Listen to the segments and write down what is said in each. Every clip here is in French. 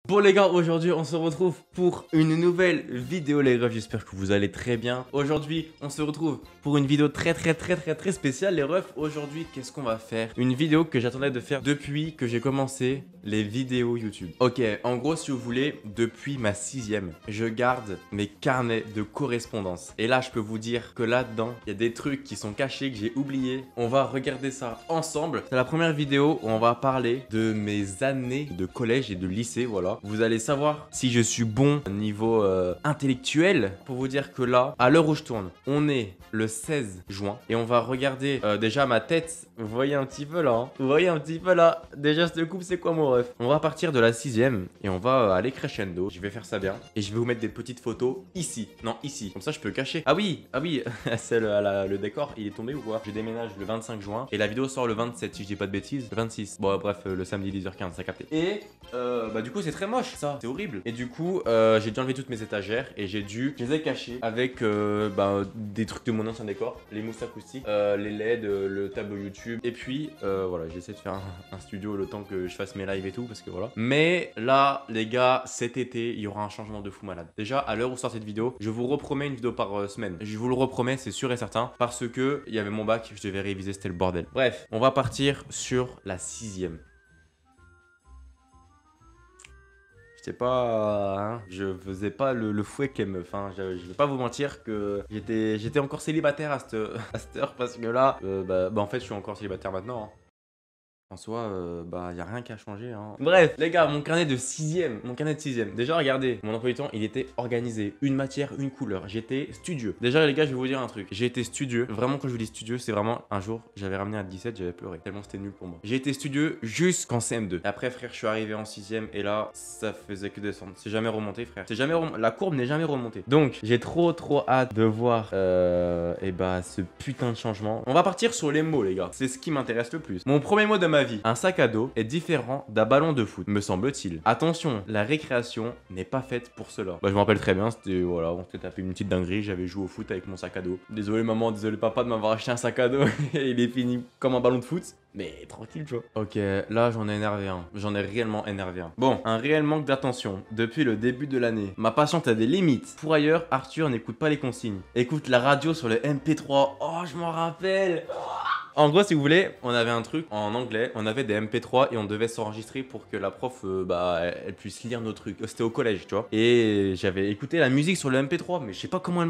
Bon les gars, aujourd'hui on se retrouve pour une nouvelle vidéo les refs, j'espère que vous allez très bien. Aujourd'hui on se retrouve pour une vidéo très spéciale les refs. Aujourd'hui qu'est-ce qu'on va faire? Une vidéo que j'attendais de faire depuis que j'ai commencé les vidéos YouTube. Ok, en gros si vous voulez, depuis ma 6ème, je garde mes carnets de correspondance. Et là je peux vous dire que là-dedans, il y a des trucs qui sont cachés, que j'ai oubliés. On va regarder ça ensemble. C'est la première vidéo où on va parler de mes années de collège et de lycée, voilà. Vous allez savoir si je suis bon au niveau intellectuel. Pour vous dire que là, à l'heure où je tourne, on est le 16 juin et on va regarder déjà ma tête. Vous voyez un petit peu là, hein. Vous voyez un petit peu là. Déjà cette coupe c'est quoi mon ref? On va partir de la 6ème et on va aller crescendo. Je vais faire ça bien et je vais vous mettre des petites photos ici. Non ici, comme ça je peux cacher. Ah oui, celle le décor il est tombé ou quoi? Je déménage le 25 juin et la vidéo sort le 27 si je dis pas de bêtises. Le 26, bon bref le samedi 10h15 ça capté. Et bah du coup c'est très moche ça, c'est horrible. Et du coup j'ai dû enlever toutes mes étagères et je les ai cachées avec des trucs de mon ancien décor, les mousses acoustiques, les LED, le tableau YouTube. Et puis voilà, j'essaie de faire un studio le temps que je fasse mes lives et tout parce que voilà. Mais là les gars, cet été il y aura un changement de fou malade. Déjà à l'heure où sort cette vidéo, je vous repromets une vidéo par semaine. Je vous le repromets, c'est sûr et certain, parce que il y avait mon bac, je devais réviser, c'était le bordel. Bref, on va partir sur la 6ème. J'étais pas, hein, je faisais pas le fouet avec les meufs, hein. Je vais pas vous mentir que j'étais encore célibataire à cette heure parce que là, en fait je suis encore célibataire maintenant, hein. En soi, y a rien qui a changé, hein. Bref, les gars, mon carnet de 6ème, Déjà, regardez, mon emploi du temps, il était organisé. Une matière, une couleur. J'étais studieux. Déjà, les gars, je vais vous dire un truc. J'ai été studieux. Vraiment, quand je vous dis studieux, c'est vraiment un jour, j'avais ramené à 17, j'avais pleuré. Tellement c'était nul pour moi. J'ai été studieux jusqu'en CM2. Après, frère, je suis arrivé en 6ème et là, ça faisait que descendre. C'est jamais remonté, frère. La courbe n'est jamais remontée. Donc, j'ai trop hâte de voir ce putain de changement. On va partir sur les mots, les gars. C'est ce qui m'intéresse le plus. Mon premier mot de ma vie, un sac à dos est différent d'un ballon de foot, me semble-t-il. Attention, la récréation n'est pas faite pour cela. Je me rappelle très bien, c'était voilà, on s'était tapé une petite dinguerie, j'avais joué au foot avec mon sac à dos. Désolé maman, désolé papa de m'avoir acheté un sac à dos et il est fini comme un ballon de foot. Mais tranquille, tu vois. Ok, là j'en ai énervé un. J'en ai réellement énervé un. Bon, un réel manque d'attention depuis le début de l'année. Ma patience a des limites. Pour ailleurs, Arthur n'écoute pas les consignes. Écoute la radio sur le MP3. Oh, je m'en rappelle. En gros, si vous voulez, on avait un truc en anglais, on avait des MP3 et on devait s'enregistrer pour que la prof, elle puisse lire nos trucs. C'était au collège, tu vois. Et j'avais écouté la musique sur le MP3, mais je sais pas comment elle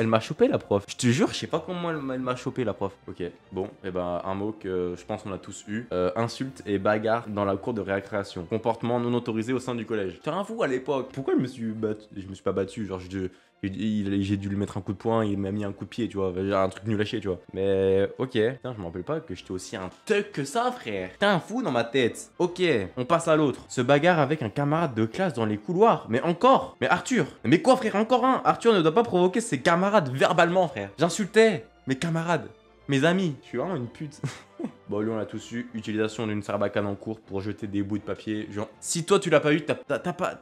m'a chopé la prof. Je te jure, je sais pas comment elle m'a chopé la prof. Ok, bon, un mot que je pense qu'on a tous eu. Insulte et bagarre dans la cour de récréation. Comportement non autorisé au sein du collège. T'es un fou à l'époque. Pourquoi je me suis battu? Je me suis pas battu, genre j'ai dû lui mettre un coup de poing, il m'a mis un coup de pied, tu vois, un truc nul à chier, tu vois. Mais ok, putain, je me rappelle pas que j'étais aussi un tuck que ça, frère. T'es un fou dans ma tête. Ok, on passe à l'autre. Se bagarre avec un camarade de classe dans les couloirs. Mais encore. Mais Arthur. Mais quoi, frère, encore un. Arthur ne doit pas provoquer ses camarades verbalement, frère. J'insultais mes camarades, mes amis. Je suis vraiment une pute. Bon, lui, on l'a tous eu. Utilisation d'une sarbacane en cours pour jeter des bouts de papier. Genre, si toi, tu l'as pas eu,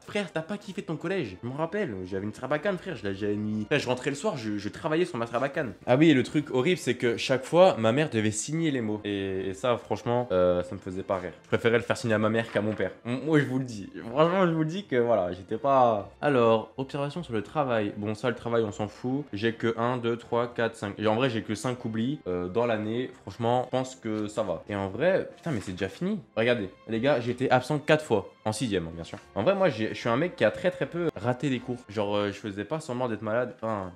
frère, t'as pas kiffé ton collège. Je me rappelle, j'avais une sarbacane, frère. J'avais mis. Frère, je rentrais le soir, je travaillais sur ma sarbacane. Ah oui, et le truc horrible, c'est que chaque fois, ma mère devait signer les mots. Et ça, franchement, ça me faisait pas rire. Je préférais le faire signer à ma mère qu'à mon père. Moi, je vous le dis. Franchement, je vous le dis que voilà, j'étais pas. Alors, observation sur le travail. Bon, ça, le travail, on s'en fout. J'ai que 1, 2, 3, 4, 5. Et en vrai, j'ai que 5 oublis dans l'année. Franchement, je pense que ça va. Et en vrai, putain, mais c'est déjà fini. Regardez, les gars, j'ai été absent 4 fois. En 6ème, bien sûr. En vrai, moi, je suis un mec qui a très peu raté des cours. Genre, je faisais pas semblant d'être malade. Enfin.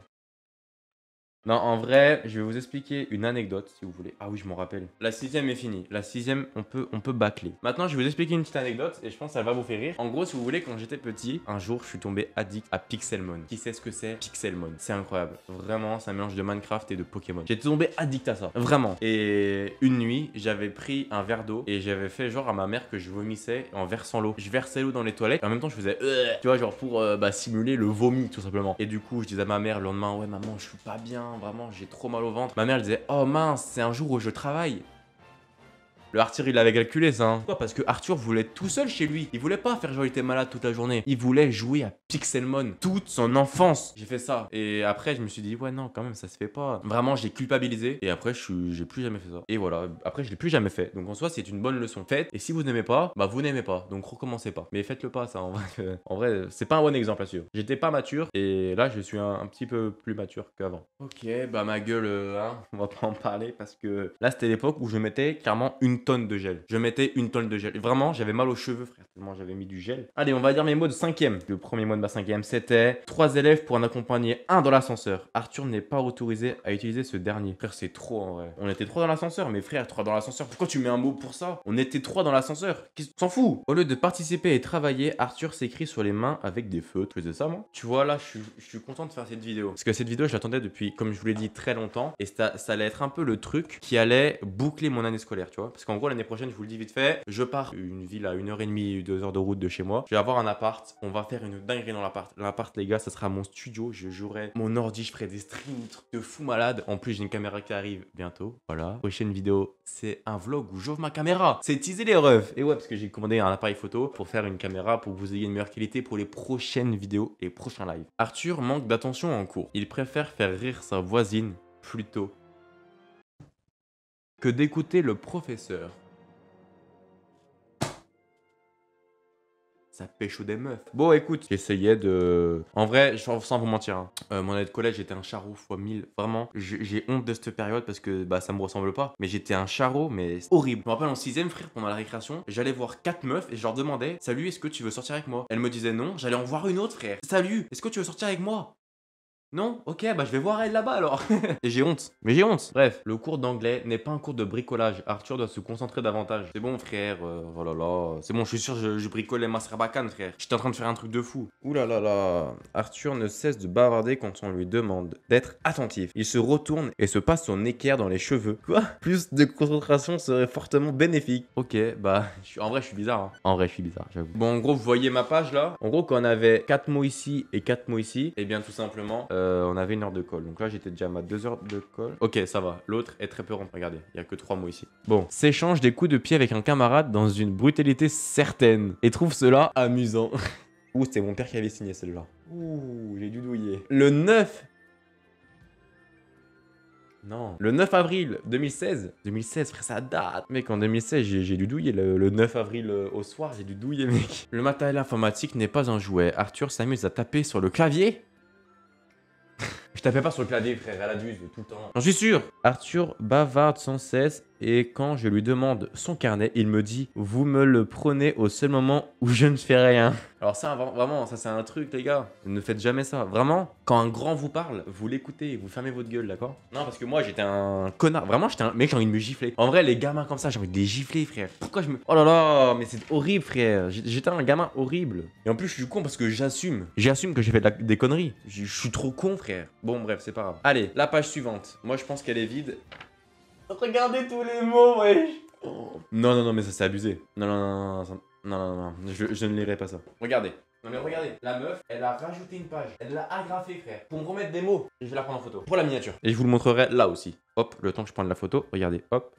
Non, en vrai, je vais vous expliquer une anecdote si vous voulez. Ah oui, je m'en rappelle. La 6ème est finie. La 6ème, on peut bâcler. Maintenant, je vais vous expliquer une petite anecdote et je pense que ça va vous faire rire. En gros, si vous voulez, quand j'étais petit, un jour, je suis tombé addict à Pixelmon. Qui sait ce que c'est? Pixelmon. C'est incroyable. Vraiment, c'est un mélange de Minecraft et de Pokémon. J'étais tombé addict à ça. Vraiment. Et une nuit, j'avais pris un verre d'eau et j'avais fait genre à ma mère que je vomissais en versant l'eau. Je versais l'eau dans les toilettes et en même temps, je faisais tu vois, genre pour simuler le vomi, tout simplement. Et du coup, je disais à ma mère le lendemain, ouais, maman, je suis pas bien. Vraiment, j'ai trop mal au ventre. Ma mère elle disait, oh mince, c'est un jour où je travaille. Le Arthur, il avait calculé ça. Hein. Pourquoi? Parce que Arthur voulait être tout seul chez lui. Il voulait pas faire genre il était malade toute la journée. Il voulait jouer à Pixelmon toute son enfance. J'ai fait ça. Et après, je me suis dit, ouais, non, quand même, ça se fait pas. Vraiment, j'ai culpabilisé. Et après, j'ai plus jamais fait ça. Et voilà. Après, je l'ai plus jamais fait. Donc en soi, c'est une bonne leçon. Faites. Et si vous n'aimez pas, bah vous n'aimez pas. Donc recommencez pas. Mais faites-le pas, ça. En vrai, c'est pas un bon exemple à suivre. J'étais pas mature. Et là, je suis un petit peu plus mature qu'avant. Ok, bah ma gueule, hein, on va pas en parler parce que là, c'était l'époque où je mettais clairement une tonne de gel. Je mettais une tonne de gel. Et vraiment, j'avais mal aux cheveux, frère, tellement j'avais mis du gel. Allez, on va dire mes mots de 5e. Le premier mot de ma 5e, c'était 3 élèves pour en accompagner un dans l'ascenseur. Arthur n'est pas autorisé à utiliser ce dernier. Frère, c'est trop en vrai. On était 3 dans l'ascenseur, mais frère, 3 dans l'ascenseur. Pourquoi tu mets un mot pour ça? On était 3 dans l'ascenseur. S'en fout. Au lieu de participer et travailler, Arthur s'écrit sur les mains avec des feutres. Je faisais ça, moi. Tu vois, là, je suis content de faire cette vidéo. Parce que cette vidéo, je l'attendais depuis, comme je vous l'ai dit, très longtemps. Et ça allait être un peu le truc qui allait boucler mon année scolaire, tu vois. Parce qu'en gros, l'année prochaine, je vous le dis vite fait, je pars une ville à 1h30, 2 heures de route de chez moi. Je vais avoir un appart. On va faire une dinguerie dans l'appart. L'appart, les gars, ça sera mon studio. Je jouerai mon ordi, je ferai des streams de fou malade. En plus, j'ai une caméra qui arrive bientôt. Voilà. Prochaine vidéo, c'est un vlog où j'ouvre ma caméra. C'est teaser les refs. Et ouais, parce que j'ai commandé un appareil photo pour faire une caméra pour que vous ayez une meilleure qualité pour les prochaines vidéos et prochains lives. Arthur manque d'attention en cours. Il préfère faire rire sa voisine plutôt que d'écouter le professeur. Ça pécho des meufs. Bon, écoute, j'essayais de... En vrai, sans vous mentir, hein, mon année de collège, j'étais un charreau fois 1000. Vraiment, j'ai honte de cette période parce que bah, ça me ressemble pas. Mais j'étais un charreau, mais horrible. Je me rappelle en 6ème, frère, pendant la récréation, j'allais voir 4 meufs et je leur demandais, salut, est-ce que tu veux sortir avec moi? Elles me disaient non, j'allais en voir une autre, frère. Salut, est-ce que tu veux sortir avec moi? Non? Ok, bah je vais voir elle là-bas alors. Et j'ai honte. Mais j'ai honte. Bref, le cours d'anglais n'est pas un cours de bricolage. Arthur doit se concentrer davantage. C'est bon, frère. Oh là là. C'est bon, je suis sûr, je bricole les Masrabacan, frère. J'étais en train de faire un truc de fou. Ouh là là là. Arthur ne cesse de bavarder quand on lui demande d'être attentif. Il se retourne et se passe son équerre dans les cheveux. Quoi? Plus de concentration serait fortement bénéfique. Ok, bah, en vrai, je suis bizarre. Hein. En vrai, je suis bizarre, j'avoue. Bon, en gros, vous voyez ma page là. En gros, quand on avait 4 mots ici et 4 mots ici, et bien tout simplement, on avait 1 heure de colle. Donc là, j'étais déjà à 2 heures de colle. Ok, ça va. L'autre est très peu rempli. Regardez, il n'y a que 3 mots ici. Bon, s'échange des coups de pied avec un camarade dans une brutalité certaine. Et trouve cela amusant. Ouh, c'était mon père qui avait signé celle-là. Ouh, j'ai dû douiller. Le 9. Non. Le 9 avril 2016. 2016, frère, ça date. Mec, en 2016, j'ai dû douiller. Le 9 avril au soir, j'ai dû douiller, mec. Le matériel informatique n'est pas un jouet. Arthur s'amuse à taper sur le clavier. Je tapais pas sur le clavier, frère, elle abuse tout le temps. J'en suis sûr. Arthur bavarde sans cesse et quand je lui demande son carnet, il me dit « Vous me le prenez au seul moment où je ne fais rien. » Alors ça, vraiment, ça c'est un truc, les gars. Ne faites jamais ça. Vraiment, quand un grand vous parle, vous l'écoutez, vous fermez votre gueule, d'accord? Non, parce que moi, j'étais un connard. Vraiment, j'étais un mec, j'ai envie de me gifler. En vrai, les gamins comme ça, j'ai envie de les gifler, frère. Pourquoi je me... Oh là là, mais c'est horrible, frère. J'étais un gamin horrible. Et en plus, je suis con parce que j'assume. J'assume que j'ai fait des conneries. Je suis trop con, frère. Bon, bref, c'est pas grave. Allez, la page suivante. Moi, je pense qu'elle est vide. Regardez tous les mots, wesh. Oh. Non, non, non, mais ça, c'est abusé. Non, non, non, non, non, non, non, non. Je ne lirai pas ça. Regardez. Non, mais regardez. La meuf, elle a rajouté une page. Elle l'a agrafée, frère. Pour me remettre des mots. Et je vais la prendre en photo. Pour la miniature. Et je vous le montrerai là aussi. Hop, le temps que je prenne la photo. Regardez, hop.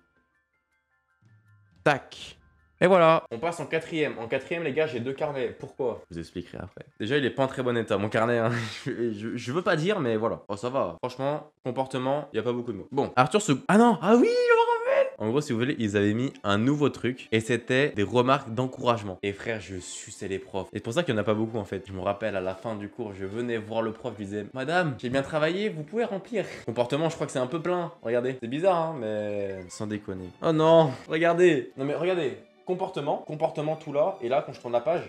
Tac. Et voilà, on passe en 4ème. En 4ème, les gars, j'ai 2 carnets. Pourquoi? Je vous expliquerai après. Déjà, il est pas en très bon état, mon carnet. Hein. Je veux pas dire, mais voilà. Oh, ça va. Franchement, comportement, il y a pas beaucoup de mots. Bon, Arthur se... Ah non! Ah oui, je me rappelle! En gros, si vous voulez, ils avaient mis un nouveau truc. Et c'était des remarques d'encouragement. Et frère, je suçais les profs. Et c'est pour ça qu'il y en a pas beaucoup, en fait. Je me rappelle, à la fin du cours, je venais voir le prof. Je lui disais, Madame, j'ai bien travaillé, vous pouvez remplir. Comportement, je crois que c'est un peu plein. Regardez. C'est bizarre, hein, mais... Sans déconner. Oh non! Regardez! Non, mais regardez! Comportement tout là, et là quand je tourne la page.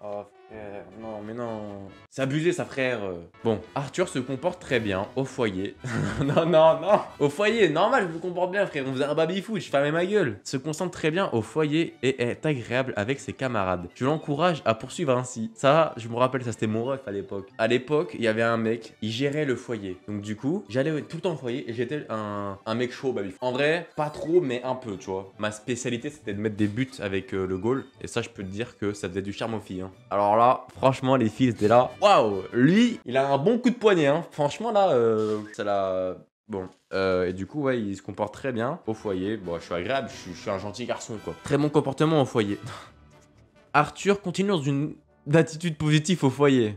Oh frère, non mais non. C'est abusé ça frère. Bon, Arthur se comporte très bien au foyer. Non, non, non. Au foyer, normal, je me comporte bien frère. On faisait un baby-foot, je fermais ma gueule. Se concentre très bien au foyer et est agréable avec ses camarades. Je l'encourage à poursuivre ainsi. Ça, je me rappelle, ça c'était mon ref à l'époque. À l'époque, il y avait un mec, il gérait le foyer. Donc du coup, j'allais tout le temps au foyer et j'étais un mec chaud au baby-foot. En vrai, pas trop, mais un peu, tu vois. Ma spécialité, c'était de mettre des buts avec le goal. Et ça, je peux te dire que ça faisait du charme aux filles. Hein. Alors là, franchement, les filles étaient là. Waouh, lui, il a un bon coup de poignet. Hein. Franchement, là, ça l'a Bon, et du coup, ouais, il se comporte très bien au foyer. Bon, je suis agréable, je suis un gentil garçon, quoi. Très bon comportement au foyer. Arthur continue dans une attitude positive au foyer.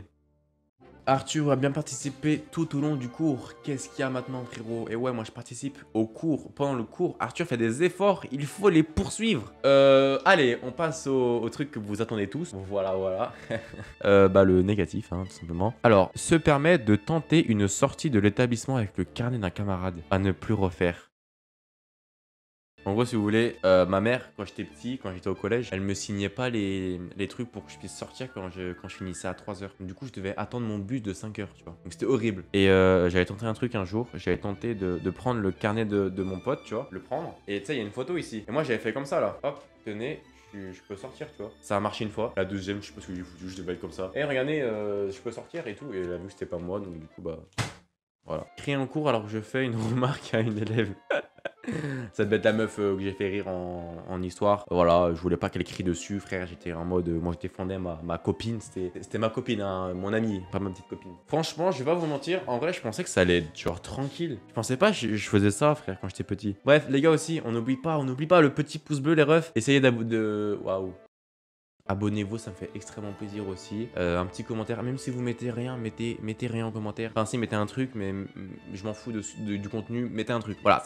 Arthur a bien participé tout au long du cours. Qu'est-ce qu'il y a maintenant, frérot? Et ouais, moi je participe au cours. Pendant le cours, Arthur fait des efforts. Il faut les poursuivre. Allez, on passe au truc que vous attendez tous. Voilà, voilà. Bah, le négatif, hein, tout simplement. Alors, se permet de tenter une sortie de l'établissement avec le carnet d'un camarade. À ne plus refaire. En gros, si vous voulez, ma mère, quand j'étais petit, quand j'étais au collège, elle me signait pas les trucs pour que je puisse sortir quand je finissais à 3h. Du coup, je devais attendre mon bus de 5h, tu vois. Donc c'était horrible. Et j'avais tenté un truc un jour, j'avais tenté de prendre le carnet de mon pote, tu vois, le prendre. Et tu sais, il y a une photo ici. Et moi, j'avais fait comme ça, là. Hop, tenez. Je peux sortir, tu vois. Ça a marché une fois. La deuxième, je sais pas ce que j'ai foutu, je devais être comme ça. Et regardez, je peux sortir et tout. Et elle a vu que c'était pas moi, donc du coup, bah. Voilà. Crier en cours alors que je fais une remarque à une élève. Ça devait être la meuf que j'ai fait rire en histoire. Voilà, je voulais pas qu'elle crie dessus, frère. J'étais en mode. Moi, je défendais ma copine. C'était ma copine, hein, mon amie, pas ma petite copine. Franchement, je vais pas vous mentir. En vrai, je pensais que ça allait être genre tranquille. Je pensais pas, je faisais ça, frère, quand j'étais petit. Bref, les gars aussi, on n'oublie pas le petit pouce bleu, les refs. Essayez de. Waouh. Abonnez-vous, ça me fait extrêmement plaisir aussi. Un petit commentaire, même si vous mettez rien, mettez rien en commentaire. Enfin, si, mettez un truc, mais je m'en fous du contenu. Mettez un truc. Voilà,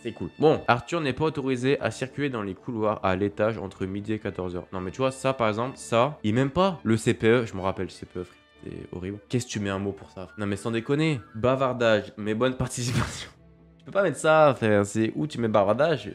c'est cool. Bon, Arthur n'est pas autorisé à circuler dans les couloirs à l'étage entre midi et 14h. Non, mais tu vois, ça, par exemple, ça, il m'aime pas. Le CPE, je me rappelle, CPE, frère. C'est horrible. Qu'est-ce que tu mets un mot pour ça? Non, mais sans déconner. Bavardage, mais bonne participation. Tu peux pas mettre ça, frère. C'est où tu mets bavardage?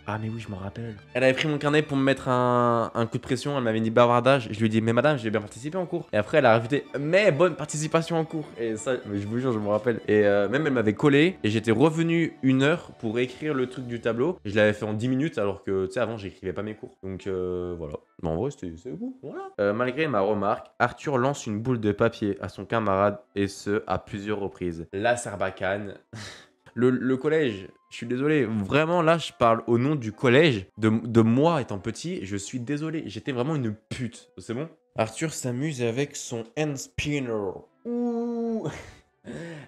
Ah, mais oui, je m'en rappelle. Elle avait pris mon carnet pour me mettre un coup de pression. Elle m'avait dit bavardage. Je lui ai dit, mais madame, j'ai bien participé en cours. Et après, elle a rajouté, mais bonne participation en cours. Et ça, je vous jure, je me rappelle. Et même, elle m'avait collé. Et j'étais revenu 1 heure pour écrire le truc du tableau. Et je l'avais fait en 10 minutes, alors que, tu sais, avant, j'écrivais pas mes cours. Donc, voilà. Mais en vrai, c'est cool. Voilà. Malgré ma remarque, Arthur lance une boule de papier à son camarade. Et ce, à plusieurs reprises. La Sarbacane. Le collège, je suis désolé, vraiment là je parle au nom du collège, de moi étant petit, je suis désolé, j'étais vraiment une pute, c'est bon? Arthur s'amuse avec son hand spinner. Ouh.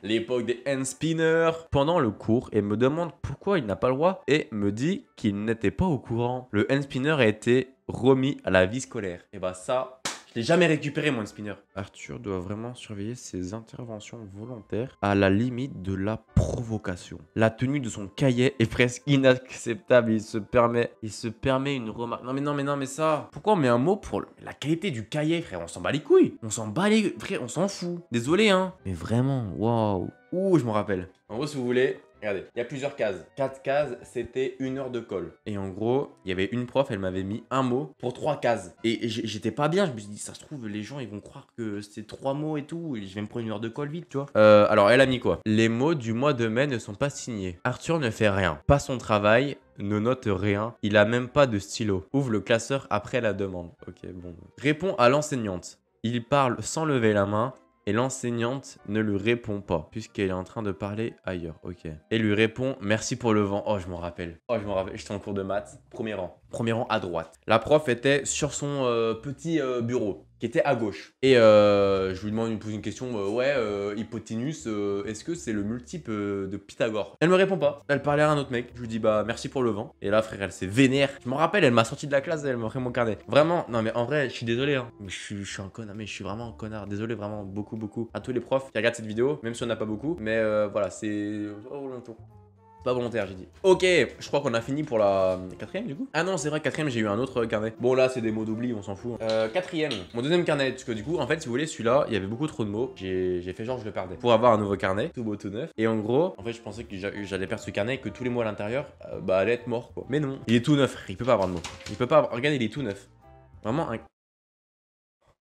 L'époque des hand spinners. Pendant le cours, et me demande pourquoi il n'a pas le droit et me dit qu'il n'était pas au courant. Le hand spinner a été remis à la vie scolaire. Et bah ça... Je l'ai jamais récupéré, mon spinner. Arthur doit vraiment surveiller ses interventions volontaires à la limite de la provocation. La tenue de son cahier est presque inacceptable. Il se permet une remarque. Non mais ça. Pourquoi on met un mot pour la qualité du cahier, frère? On s'en bat les couilles. On s'en bat les... Frère, on s'en fout. Désolé, hein. Mais vraiment, waouh. Ouh, je me rappelle. En gros, si vous voulez... Regardez, il y a plusieurs cases. 4 cases, c'était 1 heure de colle. Et en gros, il y avait une prof, elle m'avait mis un mot pour 3 cases. Et j'étais pas bien, je me suis dit, ça se trouve, les gens, ils vont croire que c'est 3 mots et tout. Et je vais me prendre 1 heure de colle vite, tu vois. Alors, elle a mis quoi? Les mots du mois de mai ne sont pas signés. Arthur ne fait rien. Pas son travail, ne note rien. Il a même pas de stylo. Ouvre le classeur après la demande. Ok, bon. Répond à l'enseignante. Il parle sans lever la main. Et l'enseignante ne lui répond pas, puisqu'elle est en train de parler ailleurs. Ok. Et lui répond, merci pour le vent. Oh, je m'en rappelle. J'étais en cours de maths. Premier rang. Premier rang à droite. La prof était sur son petit bureau, qui était à gauche. Et je lui demande, il me pose une question. Hypoténuse, est-ce que c'est le multiple de Pythagore? Elle me répond pas. Elle parlait à un autre mec. Je lui dis, bah, merci pour le vent. Et là, frère, elle s'est vénère. Je me rappelle, elle m'a sorti de la classe, elle m'a pris mon carnet. Vraiment, non, mais en vrai, je suis désolé, hein. Mais je suis un connard, mais je suis vraiment un connard. Désolé, vraiment, beaucoup. À tous les profs qui regardent cette vidéo, même si on n'a pas beaucoup. Mais voilà, c'est... Pas volontaire, j'ai dit. Ok, je crois qu'on a fini pour la 4ème du coup. Ah non, c'est vrai, 4ème, j'ai eu un autre carnet. Bon, là, c'est des mots d'oubli, on s'en fout. 4ème, mon deuxième carnet. Parce que du coup, en fait, si vous voulez, celui-là, il y avait beaucoup trop de mots. J'ai fait genre, je le perdais. Pour avoir un nouveau carnet, tout beau, tout neuf. Et en gros, en fait, je pensais que j'allais perdre ce carnet et que tous les mots à l'intérieur, bah, allaient être morts, quoi. Mais non, il est tout neuf. Il peut pas avoir de mots. Il peut pas avoir. Regarde, il est tout neuf. Vraiment un.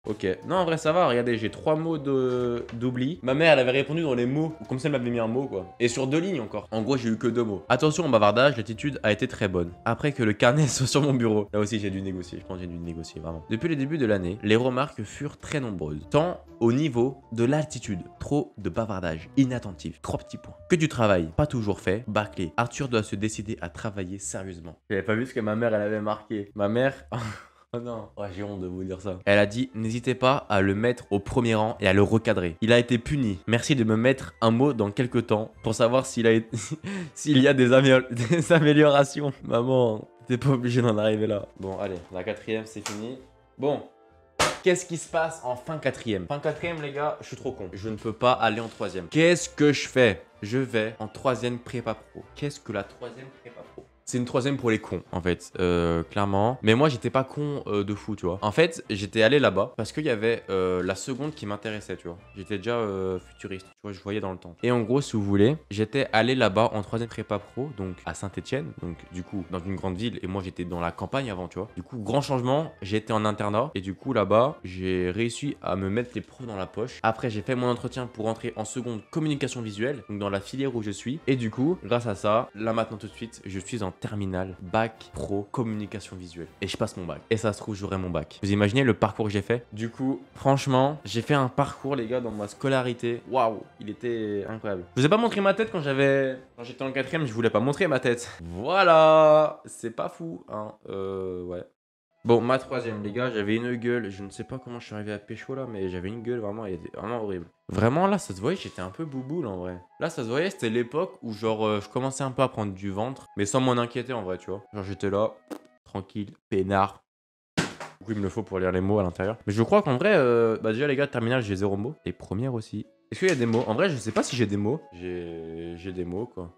Ok, non en vrai ça va, regardez, j'ai 3 mots d'oubli. Ma mère elle avait répondu dans les mots, comme ça elle m'avait mis un mot quoi. Et sur 2 lignes encore. En gros j'ai eu que 2 mots. Attention au bavardage, l'attitude a été très bonne. Après que le carnet soit sur mon bureau. Là aussi j'ai dû négocier, je pense que j'ai dû négocier vraiment. Depuis le début de l'année, les remarques furent très nombreuses. Tant au niveau de l'attitude, trop de bavardage, inattentif, 3 petits points. Que du travail, pas toujours fait, bâclé. Arthur doit se décider à travailler sérieusement. J'avais pas vu ce que ma mère elle avait marqué. Ma mère... Oh non, oh, j'ai honte de vous dire ça. Elle a dit, n'hésitez pas à le mettre au premier rang et à le recadrer. Il a été puni. Merci de me mettre un mot dans quelques temps pour savoir s'il y a des améliorations. Maman, t'es pas obligé d'en arriver là. Bon, allez, la quatrième, c'est fini. Bon. Qu'est-ce qui se passe en fin quatrième? Fin quatrième, les gars, je suis trop con. Je ne peux pas aller en troisième. Qu'est-ce que je fais? Je vais en troisième prépa pro. Qu'est-ce que la troisième prépa pro? C'est une troisième pour les cons, en fait, clairement. Mais moi, j'étais pas con de fou, tu vois. En fait, j'étais allé là-bas parce qu'il y avait la seconde qui m'intéressait, tu vois. J'étais déjà futuriste, tu vois, je voyais dans le temps. Et en gros, si vous voulez, j'étais allé là-bas en troisième prépa pro, donc à Saint-Etienne, donc du coup, dans une grande ville. Et moi, j'étais dans la campagne avant, tu vois. Du coup, grand changement, j'étais en internat. Et du coup, là-bas, j'ai réussi à me mettre les profs dans la poche. Après, j'ai fait mon entretien pour entrer en seconde communication visuelle, donc dans la filière où je suis. Et du coup, grâce à ça, là maintenant tout de suite, je suis en terminale, bac pro communication visuelle. Et je passe mon bac. Et ça se trouve, j'aurai mon bac. Vous imaginez le parcours que j'ai fait? Du coup, franchement, j'ai fait un parcours, les gars, dans ma scolarité. Waouh, il était incroyable. Je vous ai pas montré ma tête quand j'étais en quatrième, je voulais pas montrer ma tête. Voilà, c'est pas fou, hein. Ouais. Bon, ma troisième, les gars, j'avais une gueule. Je ne sais pas comment je suis arrivé à pécho là, mais j'avais une gueule vraiment, elle était vraiment horrible. Vraiment, là, ça se voyait, j'étais un peu bouboule en vrai. Là, ça se voyait, c'était l'époque où, genre, je commençais un peu à prendre du ventre, mais sans m'en inquiéter en vrai, tu vois. Genre, j'étais là, tranquille, peinard. Du coup, il me le faut pour lire les mots à l'intérieur. Mais je crois qu'en vrai, bah, déjà, les gars, terminale, j'ai 0 mots. Et première aussi. Est-ce qu'il y a des mots? En vrai, je sais pas si j'ai des mots. J'ai des mots, quoi.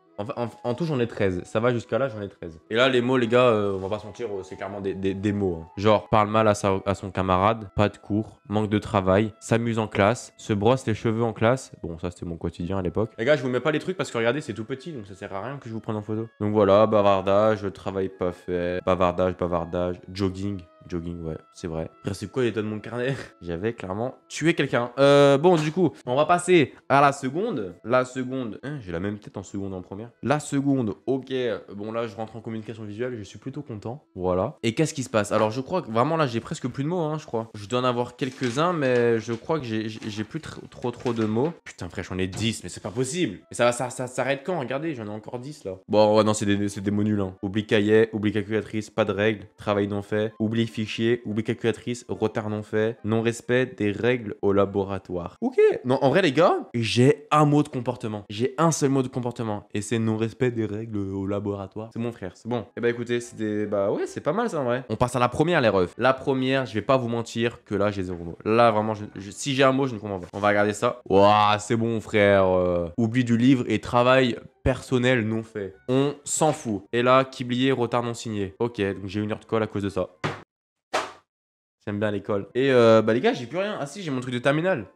En tout, j'en ai 13. Ça va jusqu'à là, j'en ai 13. Et là, les mots, les gars, on va pas se mentir, c'est clairement des mots. Hein. Genre, parle mal à son camarade, pas de cours, manque de travail, s'amuse en classe, se brosse les cheveux en classe. Bon, ça, c'était mon quotidien à l'époque. Les gars, je vous mets pas les trucs parce que regardez, c'est tout petit, donc ça sert à rien que je vous prenne en photo. Donc voilà, bavardage, travail pas fait, bavardage, jogging. Jogging, ouais, c'est vrai. Après, c'est quoi l'état de mon carnet? J'avais clairement tué quelqu'un. Bon, du coup, on va passer à la seconde. La seconde, hein, j'ai la même tête en seconde en première. La seconde, ok. Bon, là, je rentre en communication visuelle, je suis plutôt content. Voilà. Et qu'est-ce qui se passe? Alors, je crois que vraiment, là, j'ai presque plus de mots, hein, je crois. Je dois en avoir quelques-uns, mais je crois que j'ai plus trop de mots. Putain, frère, j'en ai 10, mais c'est pas possible. Mais ça s'arrête quand? Regardez, j'en ai encore 10, là. Bon, ouais, non, c'est des mots nuls, hein. Oublie cahier, oublie calculatrice, pas de règles, travail non fait, oublie fichier, oubli calculatrice, retard non fait, non-respect des règles au laboratoire. Ok. Non, en vrai, les gars, j'ai un mot de comportement. J'ai un seul mot de comportement. Et c'est non-respect des règles au laboratoire. C'est mon frère, c'est bon. Et bah écoutez, c'était... Bah ouais, c'est pas mal ça en vrai. On passe à la première, les refs. La première, je vais pas vous mentir que là, j'ai 0 mot. Là, vraiment, si j'ai un mot, je ne comprends pas. On va regarder ça. Ouah, c'est bon, frère. Oubli du livre et travail personnel non fait. On s'en fout. Et là, Kiblier, retard non signé. Ok, donc j'ai 1 heure de colle à cause de ça. J'aime bien l'école. Et bah les gars, j'ai plus rien. Ah si, j'ai mon truc de terminale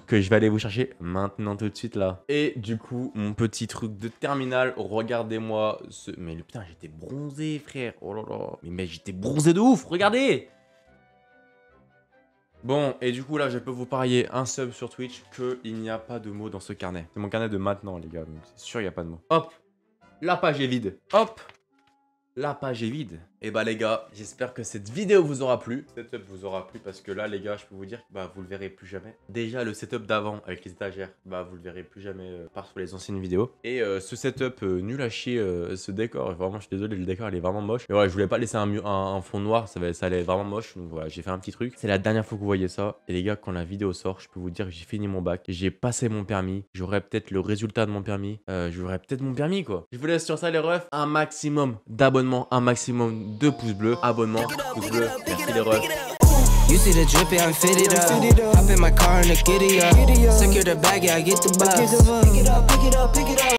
que je vais aller vous chercher maintenant tout de suite là. Et du coup, mon petit truc de terminale, regardez-moi ce... Mais putain, j'étais bronzé, frère. Oh là là. Mais mec, j'étais bronzé de ouf, regardez. Bon, et du coup là, je peux vous parier un sub sur Twitch qu'il n'y a pas de mots dans ce carnet. C'est mon carnet de maintenant, les gars. Donc c'est sûr, il n'y a pas de mots. Hop, la page est vide. Hop, la page est vide. Et bah les gars, j'espère que cette vidéo vous aura plu. Le setup vous aura plu parce que là les gars, je peux vous dire que bah vous le verrez plus jamais. Déjà le setup d'avant avec les étagères, bah vous le verrez plus jamais par sur les anciennes vidéos. Et ce setup nul à chier, ce décor, vraiment je suis désolé, le décor il est vraiment moche. Mais ouais, je voulais pas laisser un fond noir, ça allait vraiment moche. Donc voilà, j'ai fait un petit truc. C'est la dernière fois que vous voyez ça. Et les gars, quand la vidéo sort, je peux vous dire que j'ai fini mon bac. J'ai passé mon permis. J'aurai peut-être le résultat de mon permis. J'aurai peut-être mon permis quoi. Je vous laisse sur ça les refs. Un maximum d'abonnements, un maximum de pouces bleus. Abonnement, pouce bleu, merci les refs. You see the drippy, I'm fitted up. Hop in my car and the giddy up. Secure the bag, yeah, I get the bus. Pick it up, pick it up, pick it up.